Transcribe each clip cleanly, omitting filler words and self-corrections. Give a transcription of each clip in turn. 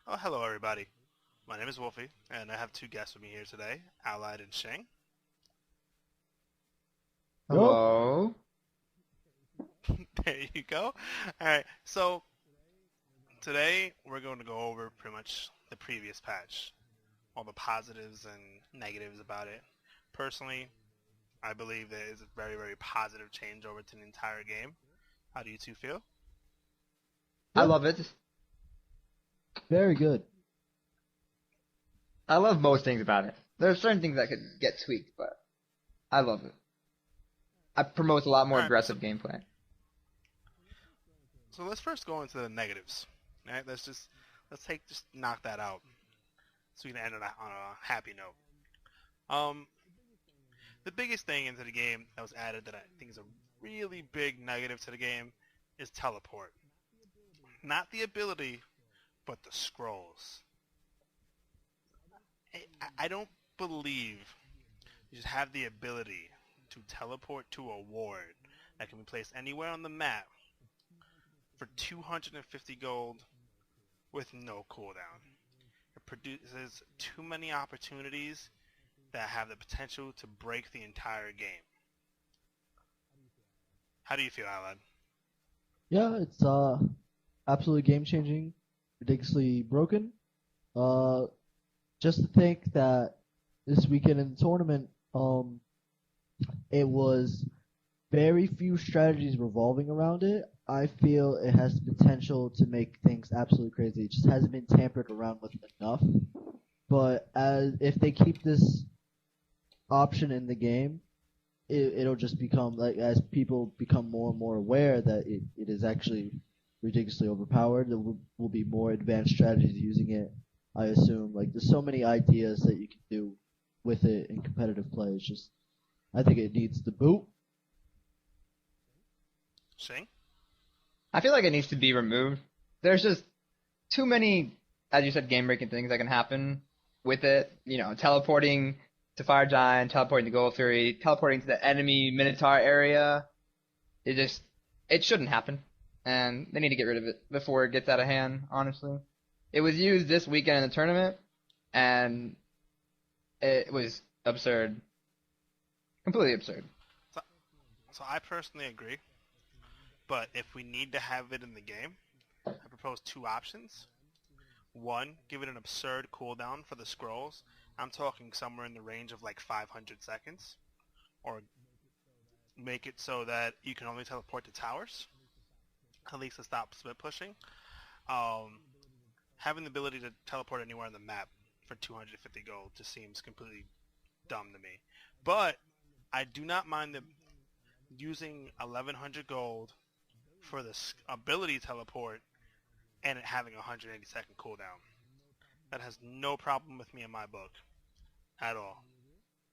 Oh, hello everybody. My name is Wolfy, and I have two guests with me here today, Allied and Shing. Yup. Hello. There you go. Alright, so today we're going to go over pretty much the previous patch, all the positives and negatives about it. Personally, I believe there is a very, very positive change over to the entire game. How do you two feel? I Yep. love it. Very good. I love most things about it. There are certain things that could get tweaked, but I love it. It promotes a lot more Alright, so, aggressive gameplay. so let's first go into the negatives. Alright, let's knock that out so we can end on a happy note. Um, The biggest thing into the game that was added that I think is a really big negative to the game is teleport. Not the ability, but the scrolls. I don't believe you should have the ability to teleport to a ward that can be placed anywhere on the map for 250 gold with no cooldown. It produces too many opportunities that have the potential to break the entire game. How do you feel, Alan? Yeah, it's absolutely game changing, ridiculously broken. Uh, just to think that this weekend in the tournament, it was very few strategies revolving around it. I feel it has the potential to make things absolutely crazy. It just hasn't been tampered around with enough. But as if they keep this option in the game, it'll just become like as people become more and more aware that it is actually ridiculously overpowered. There will be more advanced strategies using it. I assume like there's so many ideas that you can do with it in competitive play. It's just I think it needs the boot. Shing? I feel like it needs to be removed. There's just too many, as you said, game-breaking things that can happen with it. You know, teleporting to Fire Giant, teleporting to Gold Fury, teleporting to the enemy Minotaur area. It just, it shouldn't happen. And they need to get rid of it before it gets out of hand, honestly. It was used this weekend in the tournament, and it was absurd. Completely absurd. So, so I personally agree, but if we need to have it in the game, I propose two options. One, give it an absurd cooldown for the scrolls. I'm talking somewhere in the range of like 500 seconds. Or make it so that you can only teleport to towers, at least to stop split pushing. Um, Having the ability to teleport anywhere on the map for 250 gold just seems completely dumb to me. But I do not mind using 1100 gold for the ability teleport and it having a 180-second cooldown. That has no problem with me in my book at all.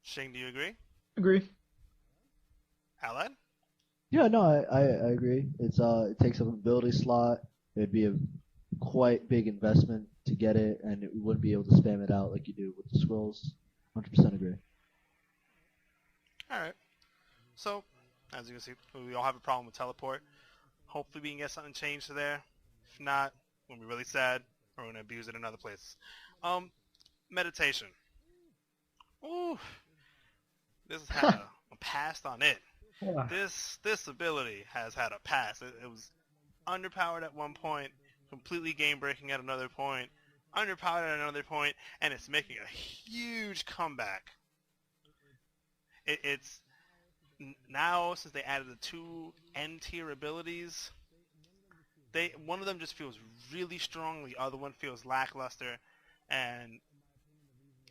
Shing, do you agree? Agree. Aled? Yeah, no, I agree. It takes up an ability slot. It'd be a quite big investment to get it, and it wouldn't be able to spam it out like you do with the scrolls. 100% agree. Alright. So, as you can see, we all have a problem with teleport. Hopefully we can get something changed there. If not, we'll be really sad. Or we're going to abuse it in other places. Meditation. Ooh, this has had a pass on it. This ability has had a pass. It was underpowered at one point, completely game breaking at another point, underpowered at another point, and it's making a huge comeback. It's now since they added the two N tier abilities. One of them just feels really strong, the other one feels lackluster, and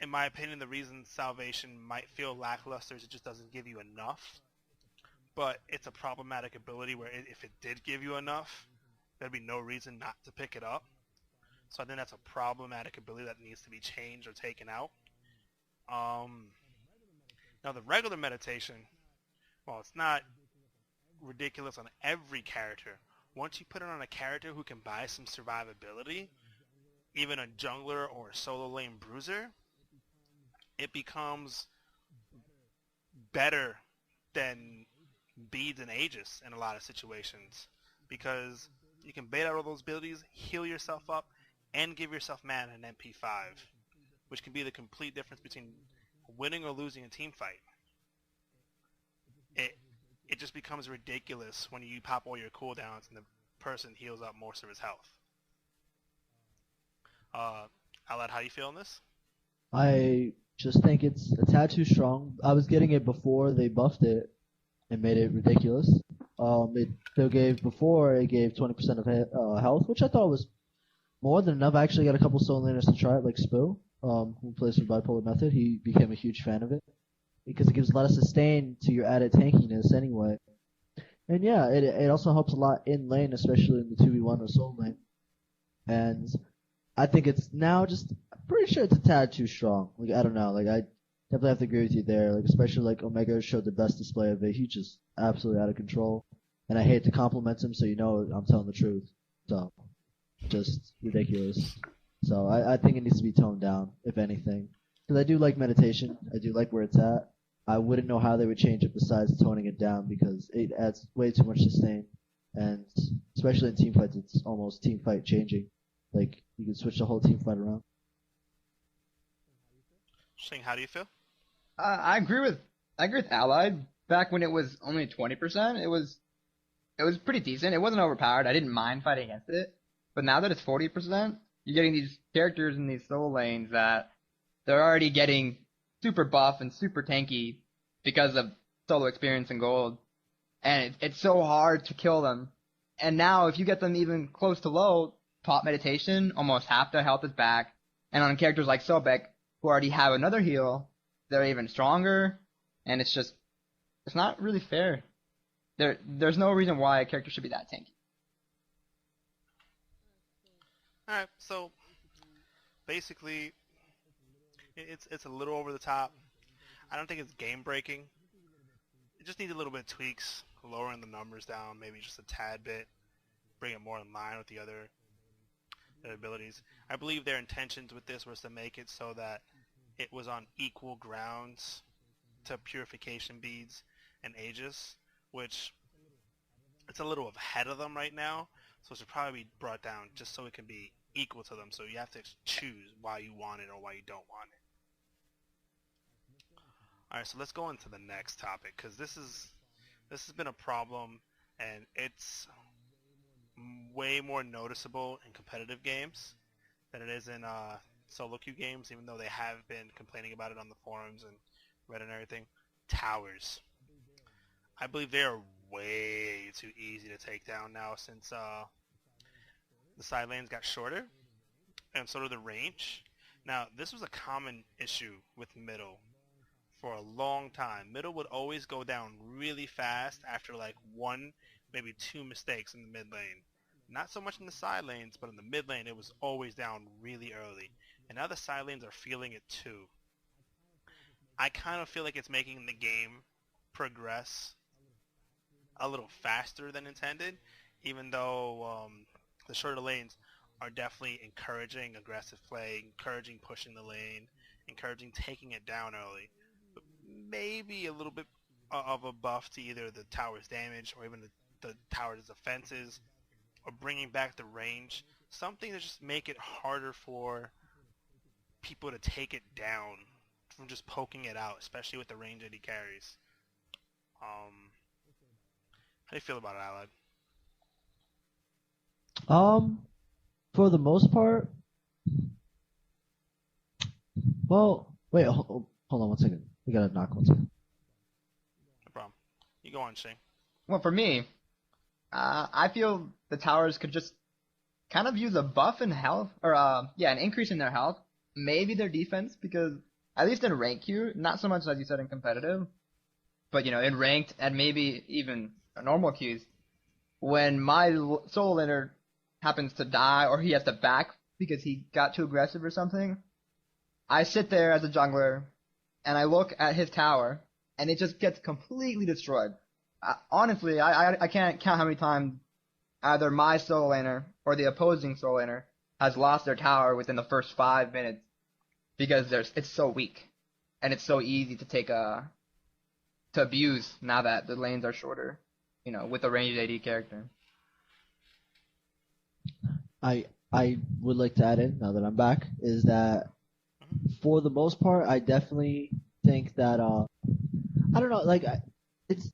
in my opinion, the reason Salvation might feel lackluster is it just doesn't give you enough. But it's a problematic ability where if it did give you enough, there'd be no reason not to pick it up. So I think that's a problematic ability that needs to be changed or taken out. Um, Now the regular meditation, well, it's not ridiculous on every character. Once you put it on a character who can buy some survivability, even a jungler or a solo lane bruiser, it becomes better than beads and Aegis in a lot of situations because you can bait out all those abilities, heal yourself up, and give yourself mana in MP5, which can be the complete difference between winning or losing a team fight. It just becomes ridiculous when you pop all your cooldowns and the person heals up most of his health. Alad, how do you feel on this? I just think it's a tad too strong. I was getting it before they buffed it and made it ridiculous. It gave 20% of health, which I thought was more than enough. I actually got a couple soul laners to try it, like Spoo, who plays with Bipolar Method. He became a huge fan of it because it gives a lot of sustain to your added tankiness anyway. And yeah, it also helps a lot in lane, especially in the 2v1 or soul lane. And I think it's now just, I'm pretty sure it's a tad too strong. Like, I don't know, like, I definitely have to agree with you there. Like, especially like Omega showed the best display of it. He's just absolutely out of control. And I hate to compliment him, so you know I'm telling the truth. So, just ridiculous. So I think it needs to be toned down, if anything. Because I do like meditation. I do like where it's at. I wouldn't know how they would change it besides toning it down because it adds way too much sustain. And especially in team fights, it's almost team fight changing. Like, you can switch the whole team fight around. Shing, how do you feel? I agree with Allied. Back when it was only 20%, it was pretty decent. It wasn't overpowered. I didn't mind fighting against it. But now that it's 40%, you're getting these characters in these soul lanes that they're already getting super buff and super tanky because of solo experience and gold. And it's so hard to kill them. And now if you get them even close to low, top meditation, almost half their health is back. And on characters like Sobek, who already have another heal, they're even stronger. And it's not really fair. There's no reason why a character should be that tanky. Alright, so basically it's a little over the top. I don't think it's game breaking. It just needs a little bit of tweaks, lowering the numbers down, maybe just a tad bit, bring it more in line with the other abilities. I believe their intentions with this was to make it so that it was on equal grounds to purification beads and Aegis, which it's a little ahead of them right now, so it should probably be brought down just so it can be equal to them, so you have to choose why you want it or why you don't want it. Alright, so let's go into the next topic, because this has been a problem, and it's way more noticeable in competitive games than it is in solo queue games, even though they have been complaining about it on the forums and Reddit and everything. Towers. I believe they are way too easy to take down now since the side lanes got shorter, and so did the range. Now, this was a common issue with middle for a long time. Middle would always go down really fast after like one, maybe two mistakes in the mid lane. Not so much in the side lanes, but in the mid lane it was always down really early. And now the side lanes are feeling it too. I kind of feel like it's making the game progress a little faster than intended, even though the shorter lanes are definitely encouraging aggressive play, encouraging pushing the lane, encouraging taking it down early. But maybe a little bit of a buff to either the tower's damage or even the tower's defenses, or bringing back the range. Something to just make it harder for people to take it down from just poking it out, especially with the range that he carries. How do you feel about it, Alad? For the most part, well, wait, hold on one second. We gotta knock one second. No problem. You go on, Shing. Well, for me, I feel the towers could just kind of use a buff in health, or an increase in their health, maybe their defense, because at least in rank queue, not so much as you said in competitive, but in ranked and maybe even normal queues, when my solo laner happens to die or he has to back because he got too aggressive or something, I sit there as a jungler and I look at his tower and it just gets completely destroyed. Honestly, I can't count how many times either my solo laner or the opposing solo laner has lost their tower within the first 5 minutes because it's so weak and it's so easy to to abuse now that the lanes are shorter, with a ranged AD character. I I would like to add in, now that I'm back, is that for the most part, I definitely think that I don't know, like it's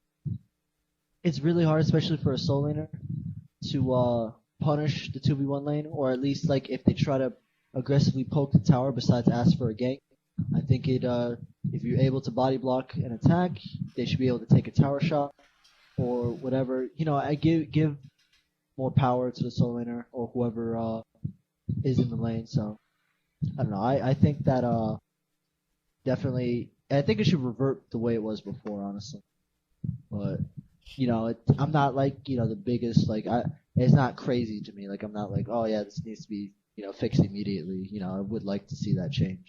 it's really hard, especially for a soul laner, to punish the 2v1 lane, or at least like if they try to aggressively poke the tower besides ask for a gank. I think if you're able to body block an attack, they should be able to take a tower shot or whatever. I give more power to the soul laner or whoever is in the lane. So I don't know. I think that definitely. I think it should revert the way it was before, honestly. But I'm not like the biggest like I. It's not crazy to me. Like I'm not like, oh yeah, this needs to be fixed immediately. I would like to see that change.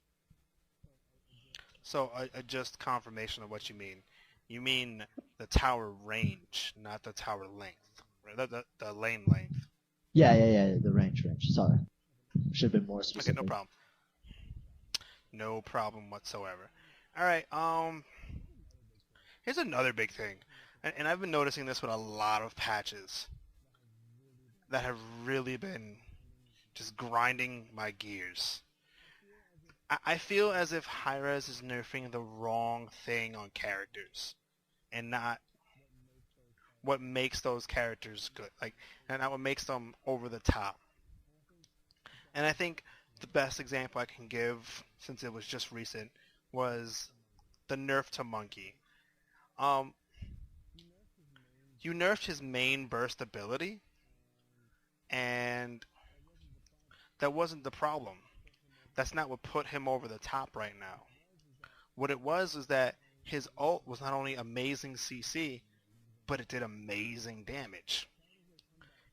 So just confirmation of what you mean. You mean the tower range, not the tower length, right? The lane length. Yeah. The range. Sorry, should have been more Okay, specific. no problem. No problem whatsoever. All right. Here's another big thing, and I've been noticing this with a lot of patches that have really been just grinding my gears. I feel as if Hi-Rez is nerfing the wrong thing on characters, and not what makes those characters good, and not what makes them over the top. And I think the best example I can give, since it was just recent, was the nerf to Monkey. Um, you nerfed his main burst ability, and that wasn't the problem. That's not what put him over the top right now. What it was that his ult was not only amazing CC, but it did amazing damage.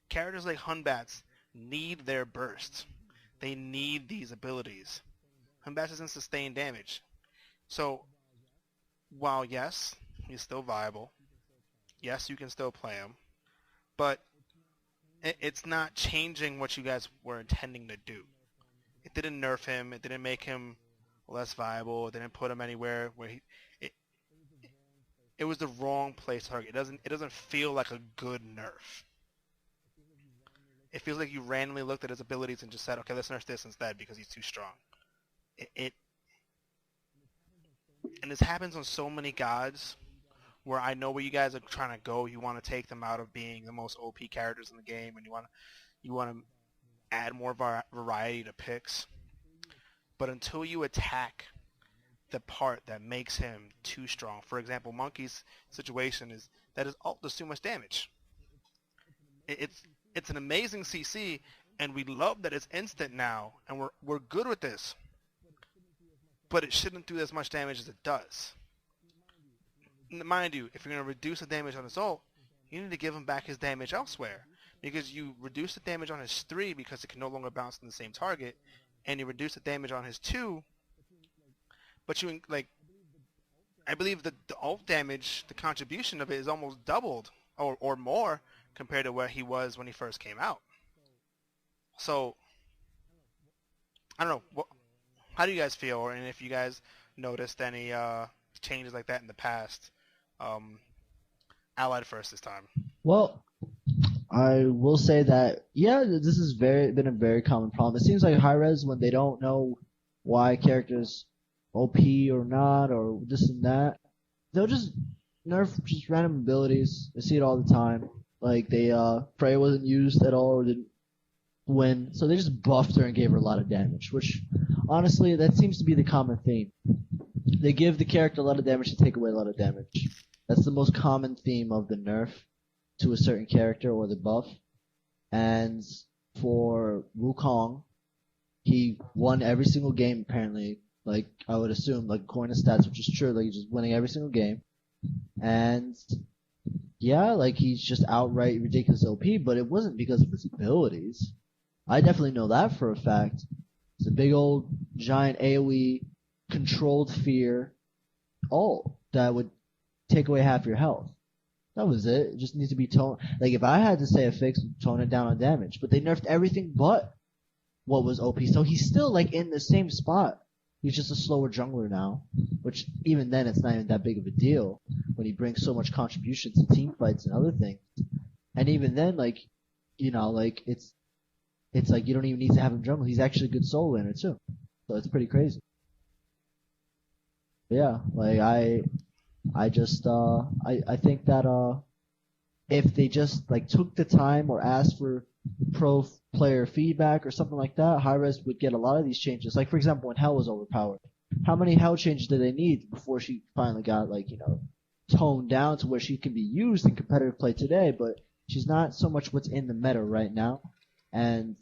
Characters like Hunbats need their bursts. They need these abilities. Hunbats doesn't sustain damage. So, while yes, he's still viable, yes, you can still play him, but it's not changing what you guys were intending to do. It didn't nerf him. It didn't make him less viable. It didn't put him anywhere where it was the wrong place to target. It doesn't feel like a good nerf. It feels like you randomly looked at his abilities and just said, okay, let's nerf this instead because he's too strong. And this happens on so many gods where I know where you guys are trying to go. You want to take them out of being the most OP characters in the game, and you want to add more variety to picks. But until you attack the part that makes him too strong, for example, Monkey's situation is that his ult does too much damage. It's an amazing CC, and we love that it's instant now, and we're good with this. But it shouldn't do as much damage as it does. Mind you, if you're going to reduce the damage on his ult, you need to give him back his damage elsewhere. Because you reduce the damage on his 3 because it can no longer bounce on the same target, and you reduce the damage on his 2, but I believe the ult damage, the contribution of it is almost doubled or more compared to where he was when he first came out. So, I don't know. How do you guys feel, and if you guys noticed any changes like that in the past? Allied first this time. Well, I will say that this has been a very common problem. It seems like Hi-Rez, when they don't know why characters OP or not or this and that, they'll just nerf just random abilities. I see it all the time. Like Freya wasn't used at all or didn't win, so they just buffed her and gave her a lot of damage, which honestly that seems to be the common theme. They give the character a lot of damage to take away a lot of damage. That's the most common theme of the nerf to a certain character or the buff. And for Wukong, he won every single game apparently. Like I would assume, like according to stats, which is true, like he's just winning every single game. And yeah, like he's just outright ridiculous OP, but it wasn't because of his abilities. I definitely know that for a fact. It's a big old giant AoE controlled fear ult that would take away half your health. That was it. It just needs to be toned. Like if I had to say a fix, tone it down on damage. But they nerfed everything but what was OP. So he's still like in the same spot. He's just a slower jungler now, which even then it's not even that big of a deal when he brings so much contribution to team fights and other things. And even then, like it's it's like you don't even need to have him jungle. He's actually a good solo laner too. So it's pretty crazy. But yeah, like I just I think that if they just like took the time or asked for pro player feedback or something like that, Hi-Rez would get a lot of these changes. Like for example, when Hell was overpowered, how many Hell changes did they need before she finally got like toned down to where she can be used in competitive play today? But she's not so much what's in the meta right now. And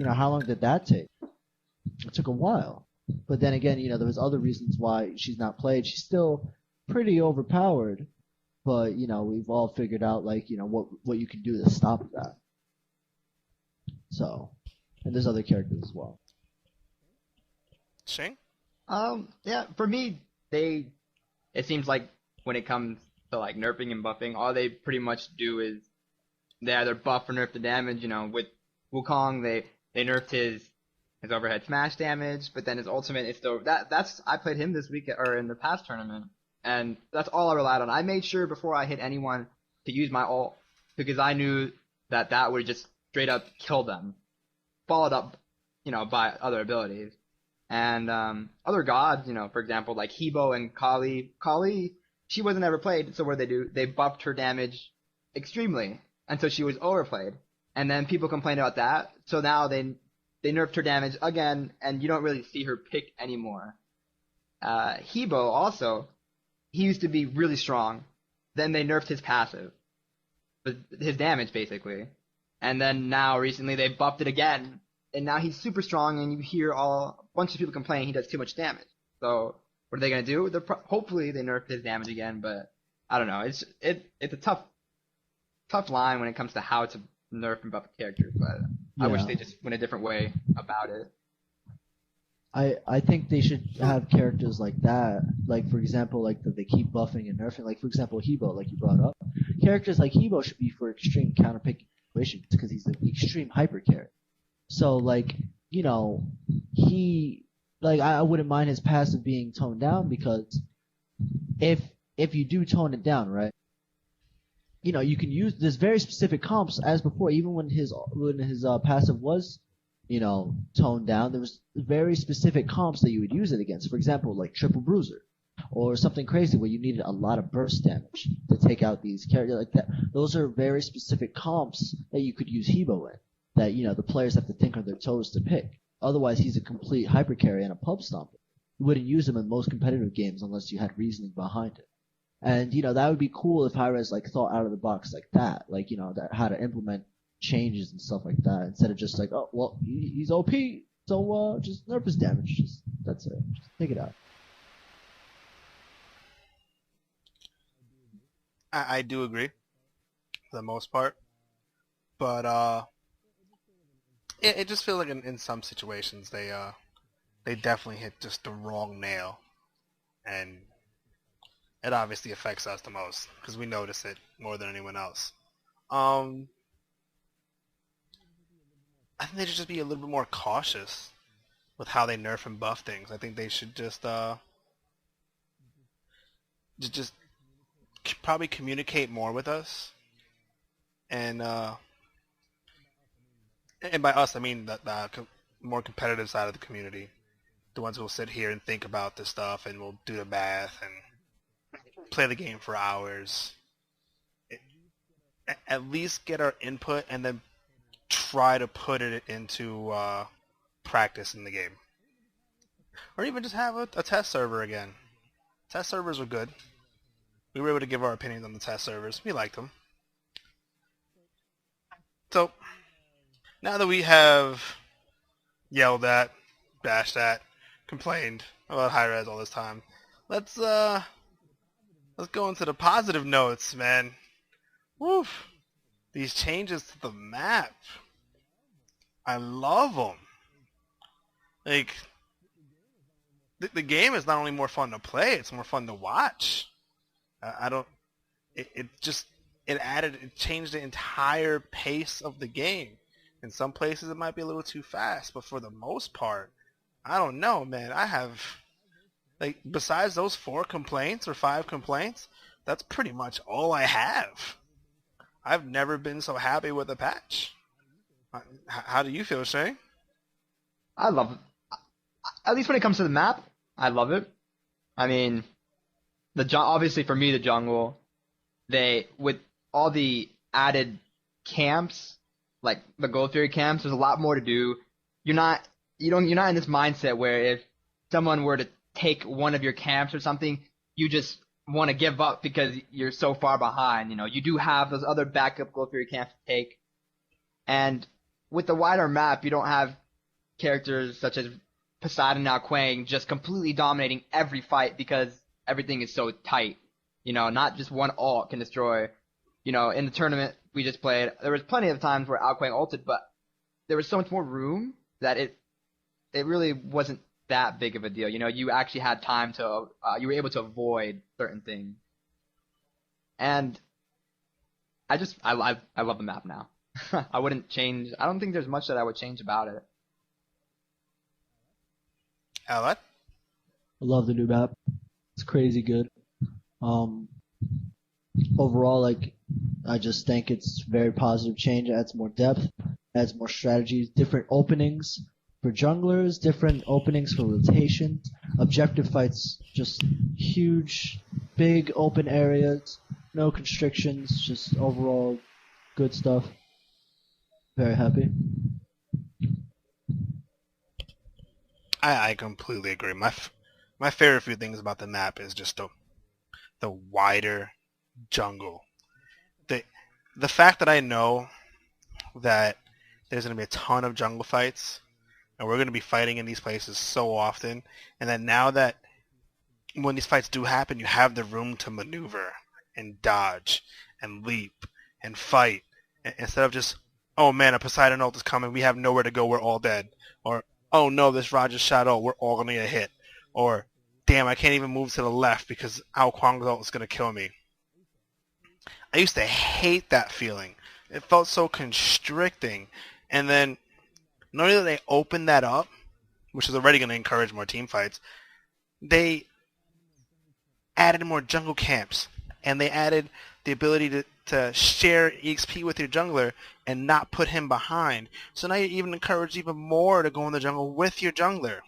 how long did that take? It took a while. But then again, there was other reasons why she's not played. She's still pretty overpowered, but we've all figured out like what you can do to stop that. So, and there's other characters as well. Shing? Yeah, for me, it seems like when it comes to like nerfing and buffing, all they pretty much do is they either buff or nerf the damage. With Wukong, they nerfed his overhead smash damage, but then his ultimate is still that's I played him this week or in the past tournament, and that's all I relied on. I made sure before I hit anyone to use my ult because I knew that would just straight up kill them, followed up, by other abilities. And other gods, for example, like Hebo and Kali. Kali, she wasn't ever played, so what did they do? They buffed her damage extremely until she was overplayed. And then people complained about that, so now they nerfed her damage again, and you don't really see her pick anymore. Hebo also, he used to be really strong. Then they nerfed his passive, his damage basically. And then now recently they buffed it again, and now he's super strong, and you hear a bunch of people complaining he does too much damage. So what are they gonna do? Hopefully they nerf his damage again, but I don't know. It's a tough line when it comes to how to nerf and buff a character, but I wish they just went a different way about it. I think they should have characters like that. Like for example, like that they keep buffing and nerfing. Like for example, Hebo, like you brought up. Characters like Hebo should be for extreme counter picking situations because he's an extreme hyper carry. So like he like I wouldn't mind his passive being toned down because if you do tone it down, right? You can use this very specific comps as before. Even when his passive was, toned down, there was very specific comps that you would use it against. For example, like Triple Bruiser, or something crazy where you needed a lot of burst damage to take out these characters like that. Those are very specific comps that you could use Hebo in. That the players have to think on their toes to pick. Otherwise, he's a complete hyper carry and a pub stomper. You wouldn't use him in most competitive games unless you had reasoning behind it. And that would be cool if Hi-Rez like thought out of the box like that, like that how to implement changes and stuff like that instead of just like, oh well, he's OP, so just nerf his damage. That's it. Just take it out. I do agree for the most part, but it just feels like in some situations they definitely hit just the wrong nail, and it obviously affects us the most because we notice it more than anyone else. I think they should just be a little bit more cautious with how they nerf and buff things. I think they should just probably communicate more with us, and by us I mean the more competitive side of the community, the ones who will sit here and think about this stuff and will do the math and play the game for hours. At least get our input and then try to put it into practice in the game. Or even just have a test server again. Test servers were good. We were able to give our opinions on the test servers. We liked them. So, now that we have yelled at, bashed at, complained about Hi-Rez all this time, let's go into the positive notes, man. Woof. These changes to the map. I love them. Like, the game is not only more fun to play, it's more fun to watch. It changed the entire pace of the game. In some places it might be a little too fast, but for the most part, I don't know, man. I have, like, besides those 4 complaints or 5 complaints, that's pretty much all I have. I've never been so happy with a patch. How do you feel, Shing? I love it. At least when it comes to the map, I love it. I mean, obviously for me the jungle, they with all the added camps, like the Gold Theory camps, there's a lot more to do. You're not you're not in this mindset where if someone were to take one of your camps or something, you just want to give up because you're so far behind. You do have those other backup Gold Theory camps to take. And with the wider map, you don't have characters such as Poseidon now Quang just completely dominating every fight because everything is so tight. Not just one ult can destroy. In the tournament we just played, there was plenty of times where Ao Quang ulted, but there was so much more room that it really wasn't that big of a deal. You actually had time to, you were able to avoid certain things. And I love the map now. I wouldn't change. I don't think there's much that I would change about it. Alan? I love the new map. It's crazy good. Overall, like, I just think it's very positive change. It adds more depth, adds more strategies, different openings for junglers, different openings for rotations, objective fights, just huge, big open areas, no constrictions, just overall good stuff. Very happy. I completely agree. My favorite few things about the map is just the wider jungle. The fact that I know that there's going to be a ton of jungle fights, and we're going to be fighting in these places so often, and then now that when these fights do happen, you have the room to maneuver and dodge and leap and fight instead of just, oh man, a Poseidon ult is coming, we have nowhere to go, we're all dead, or oh no, this Roger shot ult, we're all going to get hit, or damn, I can't even move to the left because Ao Quang's ult is going to kill me. I used to hate that feeling. It felt so constricting. And then, not only did they open that up, which is already going to encourage more team fights, they added more jungle camps. And they added the ability to share EXP with your jungler and not put him behind. So now you're even encouraged even more to go in the jungle with your jungler.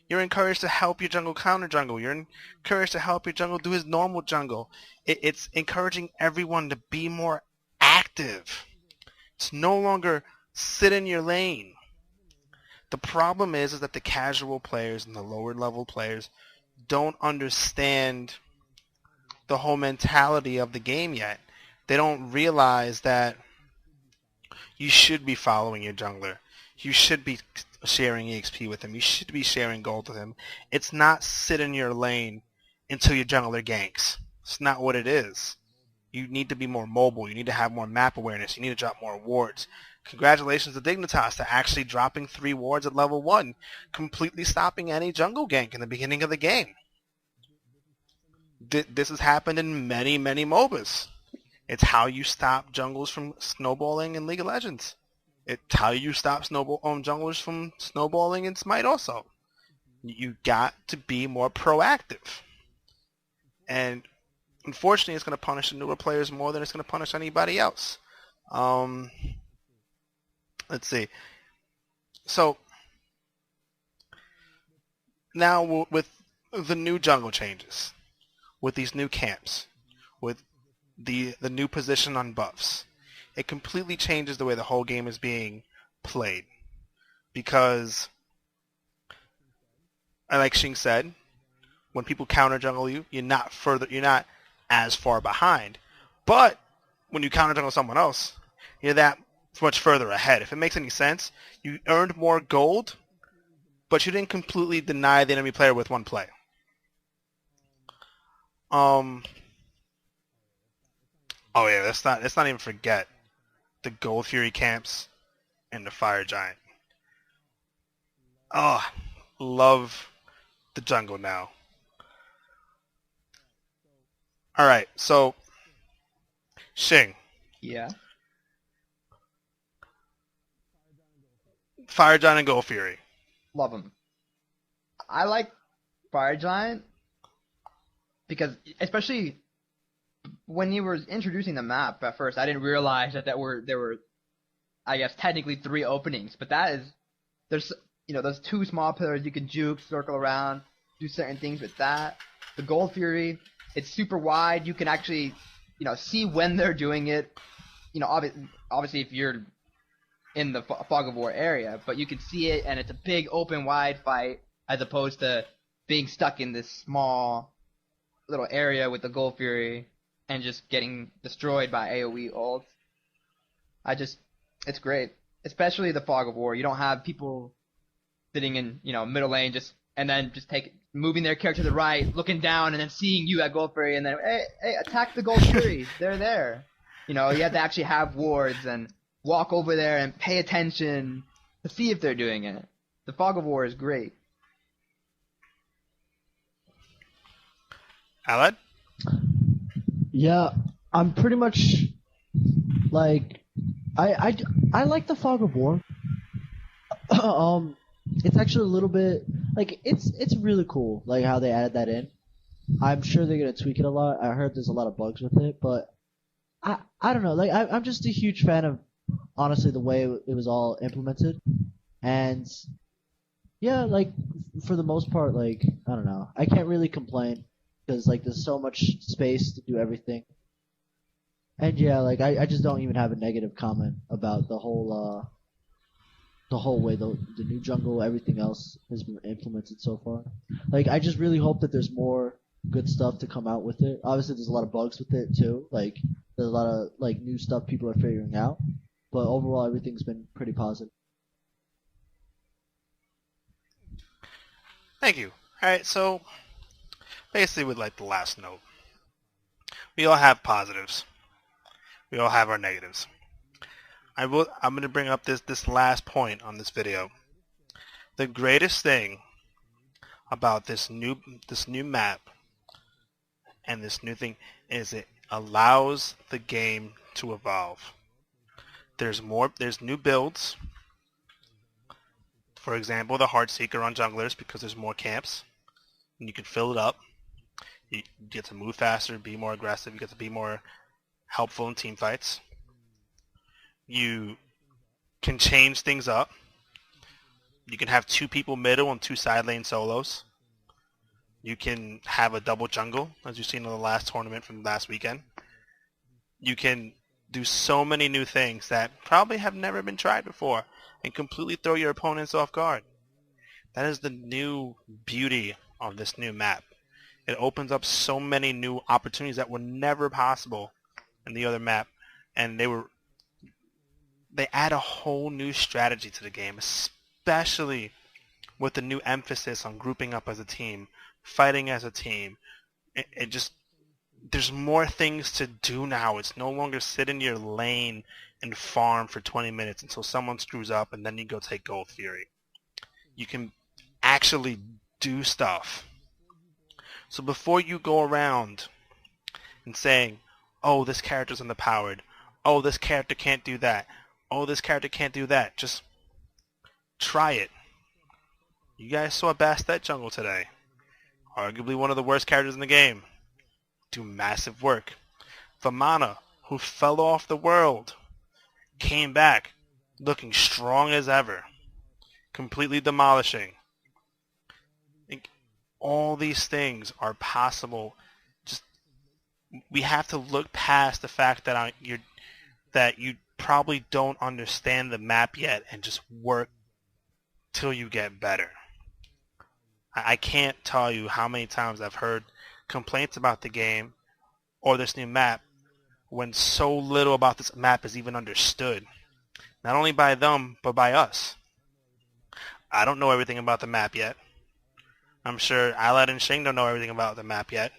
You're encouraged to help your jungle counter jungle. You're encouraged to help your jungle do his normal jungle. It's encouraging everyone to be more active. It's no longer sit in your lane. The problem is that the casual players and the lower level players don't understand the whole mentality of the game yet. They don't realize that you should be following your jungler. You should be sharing EXP with him. You should be sharing gold with him. It's not sit in your lane until your jungler ganks. It's not what it is. You need to be more mobile. You need to have more map awareness. You need to drop more wards. Congratulations to Dignitas to actually dropping 3 wards at level 1, completely stopping any jungle gank in the beginning of the game. This has happened in many, many MOBAs. It's how you stop jungles from snowballing in League of Legends. It's how you stop junglers from snowballing in Smite also. You got to be more proactive. And unfortunately, it's going to punish the newer players more than it's going to punish anybody else. Let's see. So, now with the new jungle changes, with these new camps, with the new position on buffs, it completely changes the way the whole game is being played. Because, like Shing said, when people counter jungle you, you're not as far behind. But when you counter jungle someone else, you're that much further ahead. If it makes any sense, you earned more gold, but you didn't completely deny the enemy player with one play. Oh yeah, let's not even forget the Gold Fury camps and the Fire Giant. Oh, love the jungle now. Alright, so Shing. Yeah. Fire Giant and Gold Fury. Love them. I like Fire Giant because, especially when you were introducing the map at first, I didn't realize that there were I guess technically 3 openings, but that is there's those 2 small pillars you can juke, circle around, do certain things with that. The Gold Fury, it's super wide. You can actually see when they're doing it. Obviously if you're in the Fog of War area, but you can see it, and it's a big open wide fight as opposed to being stuck in this small little area with the Gold Fury and just getting destroyed by AoE ults. It's great, especially the Fog of War. You don't have people sitting in middle lane and then moving their character to the right, looking down, and then seeing you at Gold Fury, and then hey, attack the Gold Fury. They're there. You have to actually have wards and walk over there and pay attention to see if they're doing it. The Fog of War is great. Aled? Yeah, I'm pretty much like I like the Fog of War. It's actually a little bit like it's really cool like how they added that in. I'm sure they're gonna tweak it a lot. I heard there's a lot of bugs with it, but I don't know. Like I'm just a huge fan of honestly the way it was all implemented, and yeah, like for the most part, like I don't know. I can't really complain because like there's so much space to do everything. And yeah, like I just don't even have a negative comment about the whole way the new jungle, everything else has been implemented so far. Like I just really hope that there's more good stuff to come out with it. Obviously there's a lot of bugs with it too. Like there's a lot of like new stuff people are figuring out. But overall everything's been pretty positive. Thank you. Alright, so basically with like the last note. We all have positives. We all have our negatives. I'm going to bring up this last point on this video. The greatest thing about this new map and this new thing is it allows the game to evolve. There's new builds. For example, the Heartseeker on junglers because there's more camps and you can fill it up. You get to move faster, be more aggressive, you get to be more helpful in team fights. You can change things up. You can have 2 people middle and 2 side lane solos. You can have a double jungle, as you've seen in the last tournament from last weekend. You can do so many new things that probably have never been tried before and completely throw your opponents off guard. That is the new beauty of this new map. It opens up so many new opportunities that were never possible in the other map, and they add a whole new strategy to the game, especially with the new emphasis on grouping up as a team, fighting as a team. It just there's more things to do now. It's no longer sit in your lane and farm for 20 minutes until someone screws up and then you go take Gold Fury. You can actually do stuff. So before you go around and saying, oh, this character's underpowered, oh, this character can't do that, oh, this character can't do that, just try it. You guys saw Bastet jungle today. Arguably one of the worst characters in the game. Do massive work. Vamana, who fell off the world, came back looking strong as ever. Completely demolishing. All these things are possible. Just we have to look past the fact that you probably don't understand the map yet and just work till you get better. I can't tell you how many times I've heard complaints about the game or this new map when so little about this map is even understood. Not only by them, but by us. I don't know everything about the map yet. I'm sure Aled and Shing don't know everything about the map yet.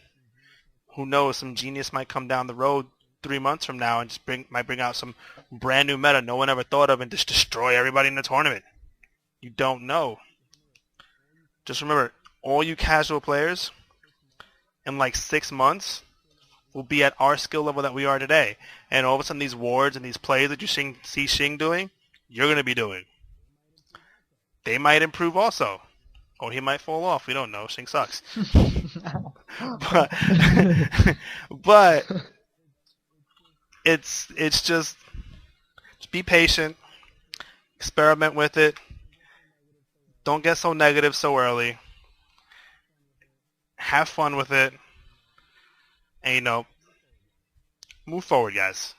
Who knows, some genius might come down the road 3 months from now and just might bring out some brand new meta no one ever thought of and just destroy everybody in the tournament. You don't know. Just remember, all you casual players in like 6 months will be at our skill level that we are today. And all of a sudden these wards and these plays that you see Shing doing, you're going to be doing. They might improve also. Or he might fall off. We don't know. Shing sucks. but it's just be patient. Experiment with it. Don't get so negative so early. Have fun with it. And, move forward, guys.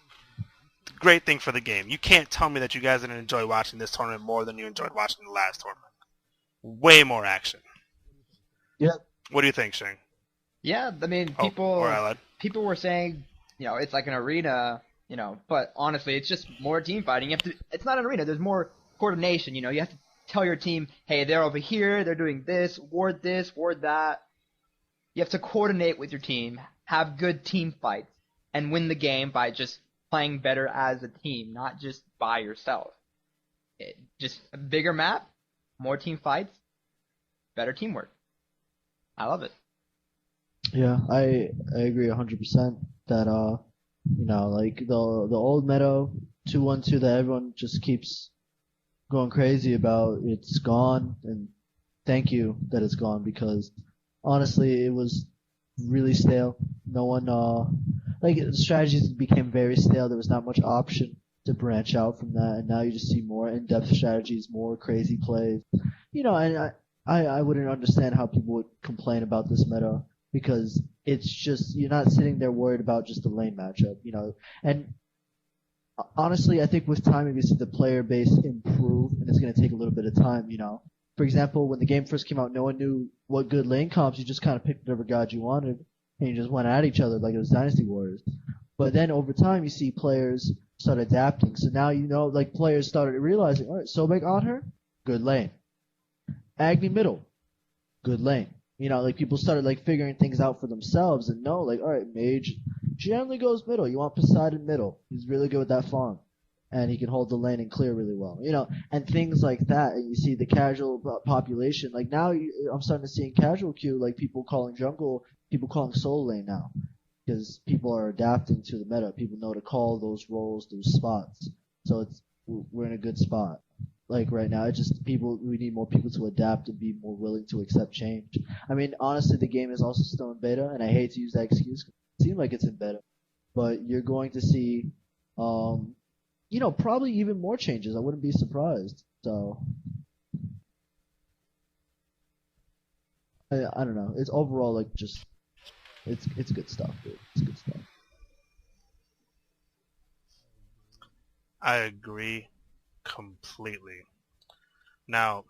It's a great thing for the game. You can't tell me that you guys didn't enjoy watching this tournament more than you enjoyed watching the last tournament. Way more action. Yeah. What do you think, Shing? Yeah, I mean, or Allied. people were saying, it's like an arena, but honestly, it's just more team fighting. It's not an arena. There's more coordination. You have to tell your team, hey, they're over here, they're doing this, ward that. You have to coordinate with your team, have good team fights, and win the game by just playing better as a team, not just by yourself. Just a bigger map, more team fights, better teamwork. I love it. Yeah, I agree 100% that like the old meta 2-1-2 that everyone just keeps going crazy about, it's gone, and thank you that it's gone, because honestly it was really stale. No one like strategies became very stale. There was not much option to branch out from that, and now you just see more in-depth strategies, more crazy plays. And I wouldn't understand how people would complain about this meta, because it's just, you're not sitting there worried about just the lane matchup, and honestly, I think with time, if you see the player base improve, and it's going to take a little bit of time, For example, when the game first came out, no one knew what good lane comps. You just kind of picked whatever god you wanted, and you just went at each other like it was Dynasty Warriors. But then over time, you see players start adapting. So now like players started realizing, all right, Sobek on her, good lane. Agni middle, good lane. Like people started like figuring things out for themselves and know, like, all right, Mage generally goes middle. You want Poseidon middle. He's really good with that farm. And he can hold the lane and clear really well, and things like that. And you see the casual population, like now I'm starting to see in casual queue, like people calling jungle, people calling solo lane now, because people are adapting to the meta. People know to call those roles, those spots. So we're in a good spot. Like right now, it's just we need more people to adapt and be more willing to accept change. I mean, honestly, the game is also still in beta, and I hate to use that excuse. It seems like it's in beta, but you're going to see, probably even more changes. I wouldn't be surprised. So, I don't know. It's overall like just, it's good stuff, dude. It's good stuff. I agree completely. Now,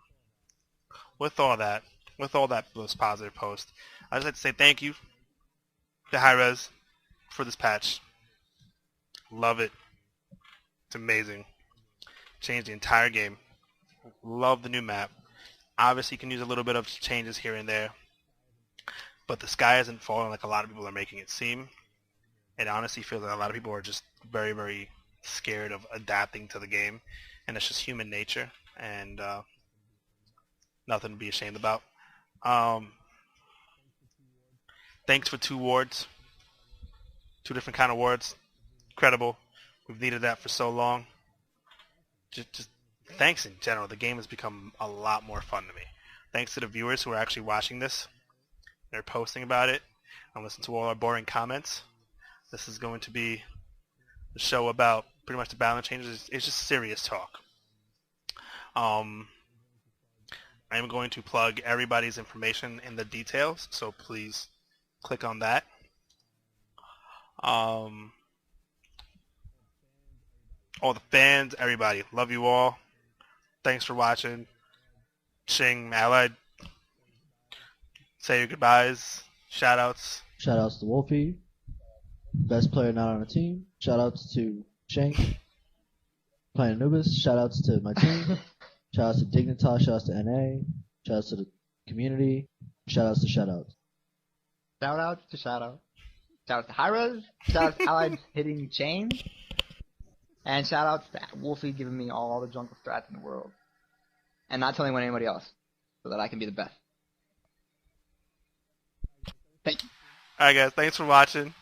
with all that those positive posts, I just like to say thank you to Hi-Rez for this patch. Love it. It's amazing. Changed the entire game. Love the new map. Obviously, you can use a little bit of changes here and there, but the sky isn't falling like a lot of people are making it seem. It honestly feels like a lot of people are just very, very scared of adapting to the game, and it's just human nature, and nothing to be ashamed about. Thanks for 2 wards. 2 different kind of wards. Incredible. We've needed that for so long. Just thanks in general. The game has become a lot more fun to me. Thanks to the viewers who are actually watching this. They're posting about it. And listening to all our boring comments. This is going to be the show about pretty much the balance changes. It's just serious talk. I'm going to plug everybody's information in the details, so please click on that. All the fans, everybody, love you all. Thanks for watching. Shing, Allied, say your goodbyes. Shoutouts. Shoutouts to Wolfy, best player not on a team. Shoutouts to Shing, playing Anubis. Shoutouts to my team. Shoutouts to Dignitas. Shoutouts to NA. Shoutouts to the community. Shoutouts to shoutouts. Shoutouts to shoutouts. Shoutouts to Hi-Rez. Shoutouts to Allied hitting chain. And shoutouts to Wolfy giving me all the jungle strats in the world. And not telling anybody else. So that I can be the best. Thank you. Alright guys, thanks for watching.